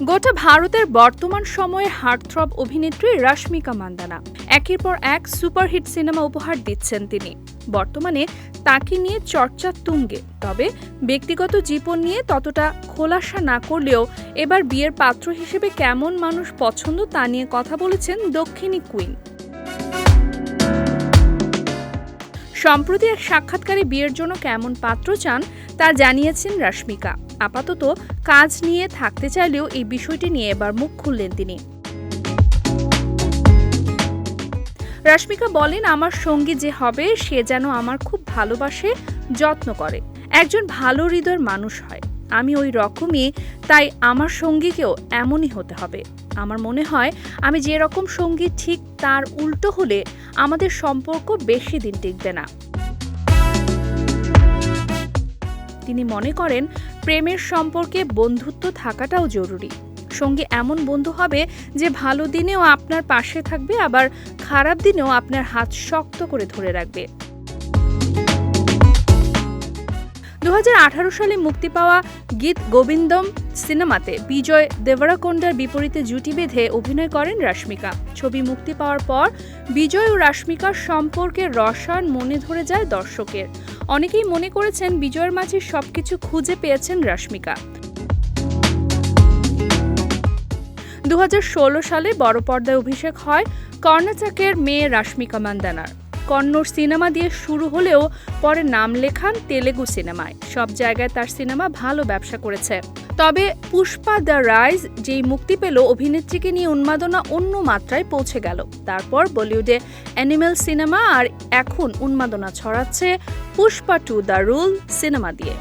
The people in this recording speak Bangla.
গোটা ভারতের বর্তমান সময়ে হার্টথ্রব অভিনেত্রী রশ্মিকা মান্দানা একের পর এক সুপারহিট সিনেমা উপহার দিচ্ছেন তিনি। বর্তমানে তাকে নিয়ে চর্চা তুঙ্গে, তবে ব্যক্তিগত জীবন নিয়ে ততটা খোলাসা না করলেও এবার বিয়ের পাত্র হিসেবে কেমন মানুষ পছন্দ তা নিয়ে কথা বলেছেন দক্ষিণী কুইন। সম্প্রতি এক সাক্ষাৎকারে বিয়ের জন্য কেমন পাত্র চান তা জানিয়েছেন রশ্মিকা। আপাতত কাজ নিয়ে থাকতে চাইলেও এই বিষয়টি নিয়ে এবার মুখ খুললেন তিনি। রশ্মিকা বলেন, আমার সঙ্গী যে হবে সে যেন আমার খুব ভালোবাসে, যত্ন করে, একজন ভালো হৃদয়ের মানুষ হয়। আমি ওই রকমই, তাই আমার সঙ্গীকেও এমনই হতে হবে। আমার মনে হয় আমি যে রকম সঙ্গী ঠিক তার উল্টো হলে আমাদের সম্পর্ক বেশি দিন টিকবে না। তিনি মনে করেন প্রেমের সম্পর্কে বন্ধুত্ব থাকাটাও জরুরি। সঙ্গী এমন বন্ধু হবে যে ভালো দিনেও আপনার পাশে থাকবে, আবার খারাপ দিনেও আপনার হাত শক্ত করে ধরে রাখবে। 2018 সালে মুক্তি পাওয়া গীত গোবিন্দম সিনেমাতে বিজয় দেবরাকোন্ডার বিপরীতে জুটি বেঁধে অভিনয় করেন রশ্মিকা। ছবি মুক্তি পাওয়ার পর বিজয় ও রশ্মিকার সম্পর্কের রসায়ন মনে ধরে যায় দর্শকের। অনেকেই মনে করেছেন বিজয়ের মাঝে সবকিছু খুঁজে পেয়েছেন রশ্মিকা। 2016 সালে বড় পর্দায় অভিষেক হয় কর্ণাটকের মেয়ে রশ্মিকা মান্দানার। কন্নড় সিনেমা দিয়ে শুরু হলেও পরে নাম লেখান তেলেগু সিনেমায়। সব জায়গায় তার সিনেমা ভালো ব্যবসা করেছে। তবে পুষ্পা দ্য রাইজ যেই মুক্তি পেল, অভিনেত্রীকে নিয়ে উন্মাদনা অন্য মাত্রায় পৌঁছে গেল। তারপর বলিউডে অ্যানিমেল সিনেমা, আর এখন উন্মাদনা ছড়াচ্ছে পুষ্পা 2 দ্য রুল সিনেমা দিয়ে।